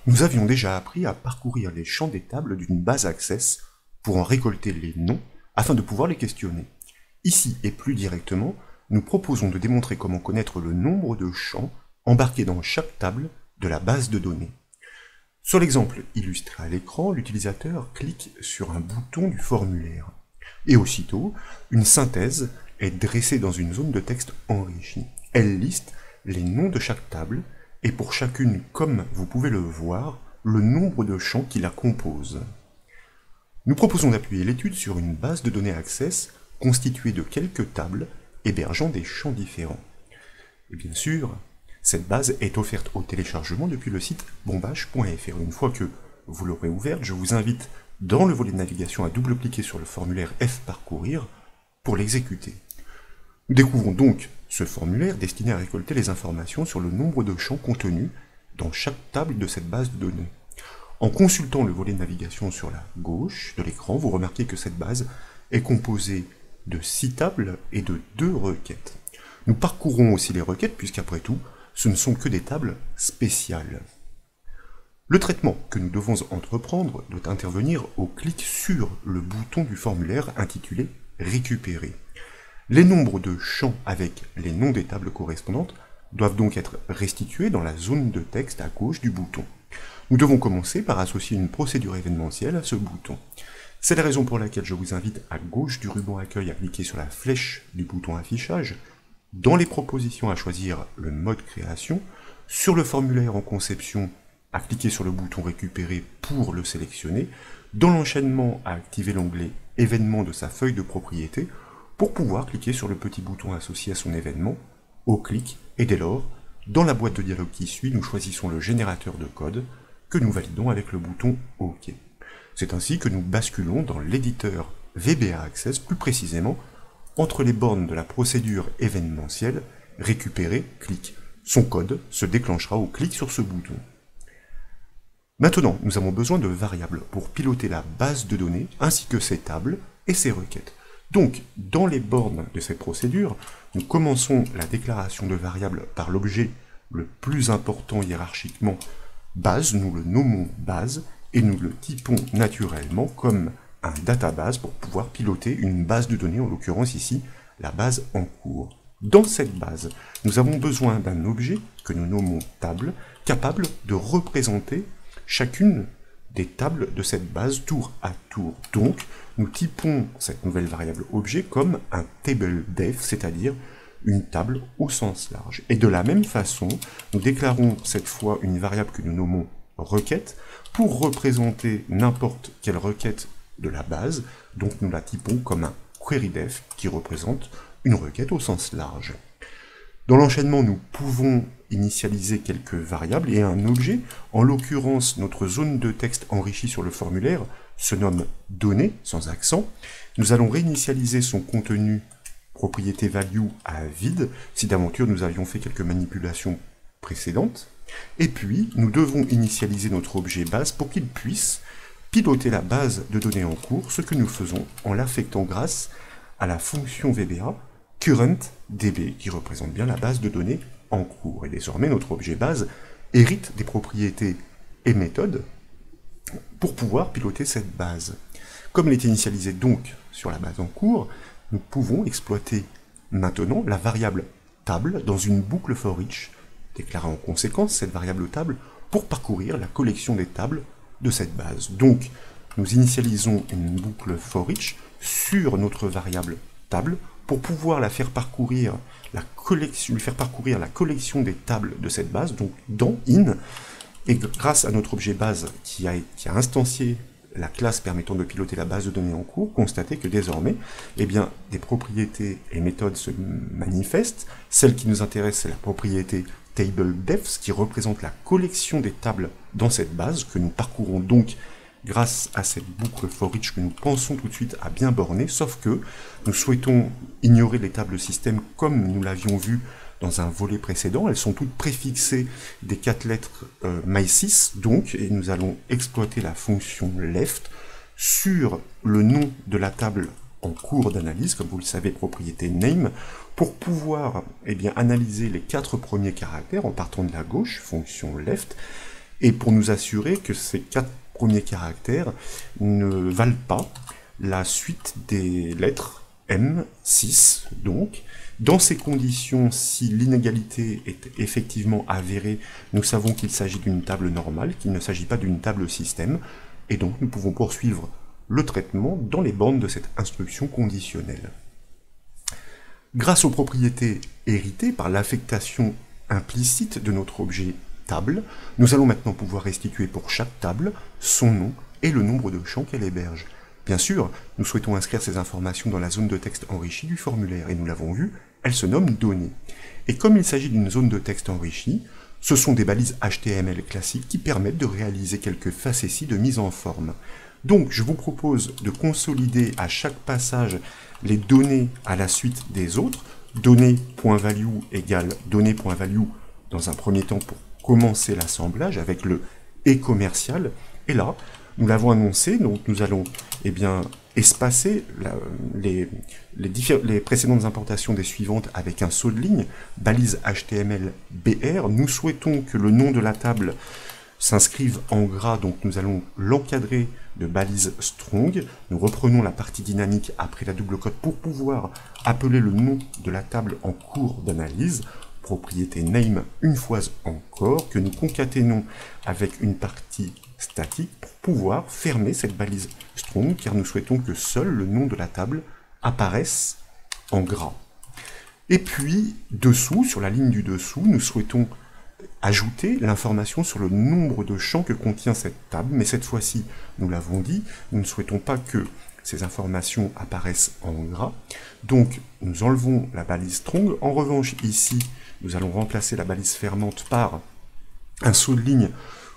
Nous avions déjà appris à parcourir les champs des tables d'une base Access pour en récolter les noms afin de pouvoir les questionner. Ici et plus directement, nous proposons de démontrer comment connaître le nombre de champs embarqués dans chaque table de la base de données. Sur l'exemple illustré à l'écran, l'utilisateur clique sur un bouton du formulaire. Et aussitôt, une synthèse est dressée dans une zone de texte enrichie. Elle liste les noms de chaque table, et pour chacune, comme vous pouvez le voir, le nombre de champs qui la composent. Nous proposons d'appuyer l'étude sur une base de données Access constituée de quelques tables hébergeant des champs différents. Et bien sûr, cette base est offerte au téléchargement depuis le site bombache.fr. Une fois que vous l'aurez ouverte, je vous invite dans le volet de navigation à double-cliquer sur le formulaire F-Parcourir pour l'exécuter. Nous découvrons donc ce formulaire destiné à récolter les informations sur le nombre de champs contenus dans chaque table de cette base de données. En consultant le volet de navigation sur la gauche de l'écran, vous remarquez que cette base est composée de 6 tables et de 2 requêtes. Nous parcourons aussi les requêtes puisqu'après tout, ce ne sont que des tables spéciales. Le traitement que nous devons entreprendre doit intervenir au clic sur le bouton du formulaire intitulé « Récupérer ». Les nombres de champs avec les noms des tables correspondantes doivent donc être restitués dans la zone de texte à gauche du bouton. Nous devons commencer par associer une procédure événementielle à ce bouton. C'est la raison pour laquelle je vous invite à gauche du ruban accueil à cliquer sur la flèche du bouton affichage, dans les propositions à choisir le mode création, sur le formulaire en conception à cliquer sur le bouton récupérer pour le sélectionner, dans l'enchaînement à activer l'onglet événement de sa feuille de propriété pour pouvoir cliquer sur le petit bouton associé à son événement, au clic, et dès lors, dans la boîte de dialogue qui suit, nous choisissons le générateur de code que nous validons avec le bouton OK. C'est ainsi que nous basculons dans l'éditeur VBA Access, plus précisément, entre les bornes de la procédure événementielle, récupérer, clic. Son code se déclenchera au clic sur ce bouton. Maintenant, nous avons besoin de variables pour piloter la base de données, ainsi que ses tables et ses requêtes. Donc, dans les bornes de cette procédure, nous commençons la déclaration de variables par l'objet le plus important hiérarchiquement, base, nous le nommons base, et nous le typons naturellement comme un database pour pouvoir piloter une base de données, en l'occurrence ici, la base en cours. Dans cette base, nous avons besoin d'un objet que nous nommons table, capable de représenter chacune des tables de cette base tour à tour. Donc, nous typons cette nouvelle variable objet comme un table def, c'est-à-dire une table au sens large. Et de la même façon, nous déclarons cette fois une variable que nous nommons requête pour représenter n'importe quelle requête de la base, donc nous la typons comme un queryDef qui représente une requête au sens large. Dans l'enchaînement, nous pouvons initialiser quelques variables et un objet, en l'occurrence notre zone de texte enrichie sur le formulaire se nomme données, sans accent. Nous allons réinitialiser son contenu propriété value à vide, si d'aventure nous avions fait quelques manipulations précédentes. Et puis, nous devons initialiser notre objet base pour qu'il puisse piloter la base de données en cours, ce que nous faisons en l'affectant grâce à la fonction VBA currentDB, qui représente bien la base de données en cours. Et désormais, notre objet base hérite des propriétés et méthodes pour pouvoir piloter cette base. Comme elle est initialisée donc sur la base en cours, nous pouvons exploiter maintenant la variable table dans une boucle for each, déclarer en conséquence cette variable table pour parcourir la collection des tables de cette base. Donc, nous initialisons une boucle for each sur notre variable table pour pouvoir la faire parcourir la collection, lui faire parcourir la collection des tables de cette base, donc dans in, et grâce à notre objet base qui a instancié la classe permettant de piloter la base de données en cours, constatez que désormais, eh bien, des propriétés et méthodes se manifestent. Celle qui nous intéresse, c'est la propriété TableDef, qui représente la collection des tables dans cette base, que nous parcourons donc grâce à cette boucle for each que nous pensons tout de suite à bien borner, sauf que nous souhaitons ignorer les tables système comme nous l'avions vu dans un volet précédent. Elles sont toutes préfixées des 4 lettres my6, donc, et nous allons exploiter la fonction left sur le nom de la table en cours d'analyse, comme vous le savez, propriété name, pour pouvoir analyser les 4 premiers caractères en partant de la gauche, fonction left, et pour nous assurer que ces 4 premiers caractères ne valent pas la suite des lettres M6, donc. Dans ces conditions, si l'inégalité est effectivement avérée, nous savons qu'il s'agit d'une table normale, qu'il ne s'agit pas d'une table système, et donc nous pouvons poursuivre le traitement dans les bornes de cette instruction conditionnelle. Grâce aux propriétés héritées par l'affectation implicite de notre objet table, nous allons maintenant pouvoir restituer pour chaque table son nom et le nombre de champs qu'elle héberge. Bien sûr, nous souhaitons inscrire ces informations dans la zone de texte enrichie du formulaire, et nous l'avons vu, elle se nomme données. Et comme il s'agit d'une zone de texte enrichie, ce sont des balises HTML classiques qui permettent de réaliser quelques facéties de mise en forme. Donc, je vous propose de consolider à chaque passage les données à la suite des autres, données.value égale données.value dans un premier temps pour commencer l'assemblage avec le et commercial, et là, nous l'avons annoncé, donc nous allons espacer les précédentes importations des suivantes avec un saut de ligne, balise HTML BR. Nous souhaitons que le nom de la table s'inscrive en gras, donc nous allons l'encadrer de balise strong. Nous reprenons la partie dynamique après la double cote pour pouvoir appeler le nom de la table en cours d'analyse, propriété name une fois encore, que nous concaténons avec une partie statique pour pouvoir fermer cette balise strong, car nous souhaitons que seul le nom de la table apparaisse en gras. Et puis, dessous, sur la ligne du dessous, nous souhaitons ajouter l'information sur le nombre de champs que contient cette table, mais cette fois-ci, nous l'avons dit, nous ne souhaitons pas que ces informations apparaissent en gras. Donc, nous enlevons la balise strong. En revanche, ici, nous allons remplacer la balise fermante par un saut de ligne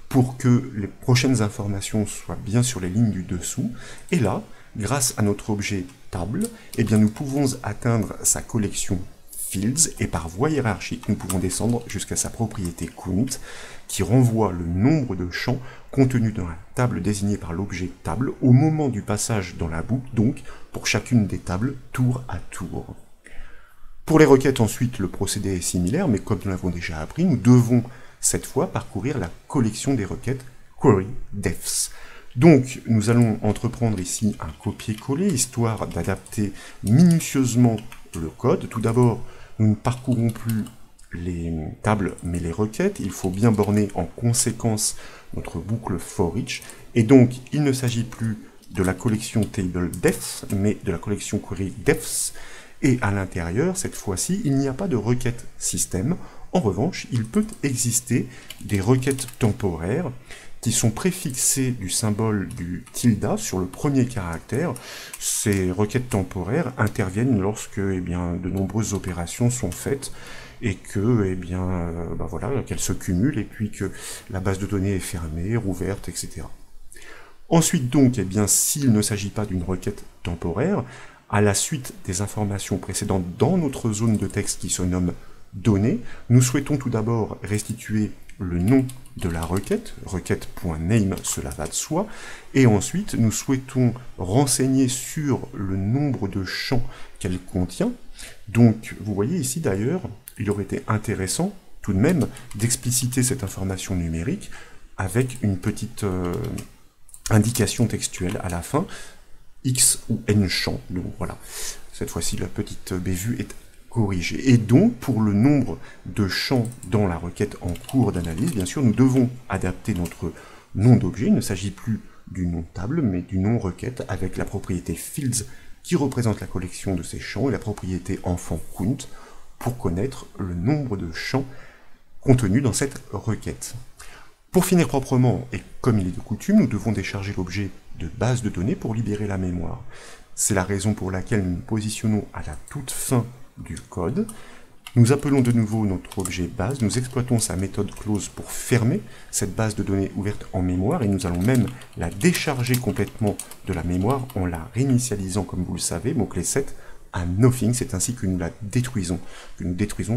pour que les prochaines informations soient bien sur les lignes du dessous. Et là, grâce à notre objet table, eh bien, nous pouvons atteindre sa collection fields, et par voie hiérarchique, nous pouvons descendre jusqu'à sa propriété count, qui renvoie le nombre de champs contenus dans la table désignée par l'objet table au moment du passage dans la boucle, donc pour chacune des tables, tour à tour. Pour les requêtes, ensuite, le procédé est similaire, mais comme nous l'avons déjà appris, nous devons cette fois parcourir la collection des requêtes query defs. Donc, nous allons entreprendre ici un copier-coller, histoire d'adapter minutieusement le code. Tout d'abord, nous ne parcourons plus les tables, mais les requêtes. Il faut bien borner en conséquence notre boucle for each. Et donc, il ne s'agit plus de la collection table defs, mais de la collection query defs. Et à l'intérieur, cette fois-ci, il n'y a pas de requête système. En revanche, il peut exister des requêtes temporaires qui sont préfixées du symbole du tilde sur le premier caractère. Ces requêtes temporaires interviennent lorsque de nombreuses opérations sont faites et que qu'elles se cumulent et puis que la base de données est fermée, rouverte, etc. Ensuite donc, s'il ne s'agit pas d'une requête temporaire, à la suite des informations précédentes dans notre zone de texte qui se nomme données, nous souhaitons tout d'abord restituer le nom de la requête, requête.name, cela va de soi, et ensuite nous souhaitons renseigner sur le nombre de champs qu'elle contient. Donc vous voyez ici d'ailleurs, il aurait été intéressant tout de même d'expliciter cette information numérique avec une petite indication textuelle à la fin, x ou n champs. Donc voilà, cette fois-ci la petite bévue est corrigé. Et donc, pour le nombre de champs dans la requête en cours d'analyse, bien sûr, nous devons adapter notre nom d'objet. Il ne s'agit plus du nom table, mais du nom requête, avec la propriété fields qui représente la collection de ces champs, et la propriété enfant count pour connaître le nombre de champs contenus dans cette requête. Pour finir proprement, et comme il est de coutume, nous devons décharger l'objet de base de données pour libérer la mémoire. C'est la raison pour laquelle nous nous positionnons à la toute fin du code. Nous appelons de nouveau notre objet base, nous exploitons sa méthode close pour fermer cette base de données ouverte en mémoire, et nous allons même la décharger complètement de la mémoire en la réinitialisant, comme vous le savez, mot-clé 7, à nothing. C'est ainsi que nous la détruisons,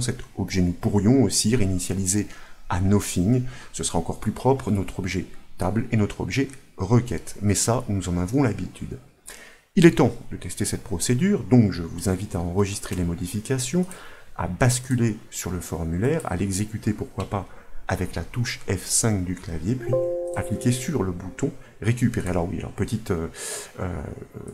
cet objet. Nous pourrions aussi réinitialiser à nothing, ce sera encore plus propre, notre objet table et notre objet requête, mais ça, nous en avons l'habitude. Il est temps de tester cette procédure, donc je vous invite à enregistrer les modifications, à basculer sur le formulaire, à l'exécuter pourquoi pas avec la touche F5 du clavier, puis à cliquer sur le bouton récupérer. Alors oui, alors petite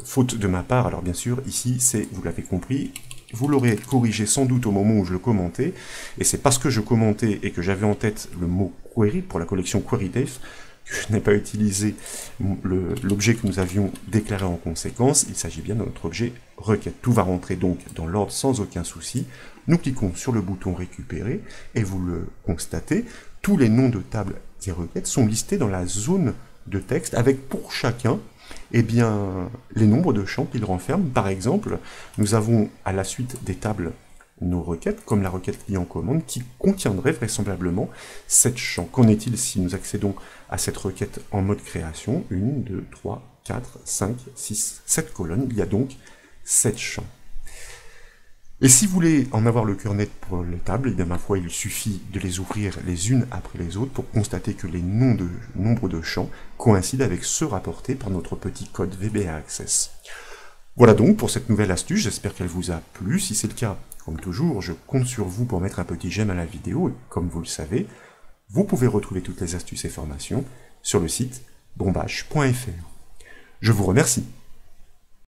faute de ma part, alors bien sûr, ici, c'est, vous l'avez compris, vous l'aurez corrigé sans doute au moment où je le commentais, et c'est parce que je commentais et que j'avais en tête le mot query pour la collection QueryDef que je n'ai pas utilisé l'objet que nous avions déclaré en conséquence. Il s'agit bien de notre objet requête. Tout va rentrer donc dans l'ordre sans aucun souci. Nous cliquons sur le bouton récupérer et vous le constatez, tous les noms de tables et requêtes sont listés dans la zone de texte avec pour chacun eh bien, les nombres de champs qu'ils renferment. Par exemple, nous avons à la suite des tables nos requêtes, comme la requête client-commande, qui contiendrait vraisemblablement 7 champs. Qu'en est-il si nous accédons à cette requête en mode création? 1, 2, 3, 4, 5, 6, 7 colonnes. Il y a donc 7 champs. Et si vous voulez en avoir le cœur net pour les tables, eh bien, ma foi, il suffit de les ouvrir les unes après les autres pour constater que les nombres de champs coïncident avec ceux rapportés par notre petit code VBA Access. Voilà donc pour cette nouvelle astuce, j'espère qu'elle vous a plu. Si c'est le cas, comme toujours, je compte sur vous pour mettre un petit j'aime à la vidéo, et comme vous le savez, vous pouvez retrouver toutes les astuces et formations sur le site bombache.fr. Je vous remercie.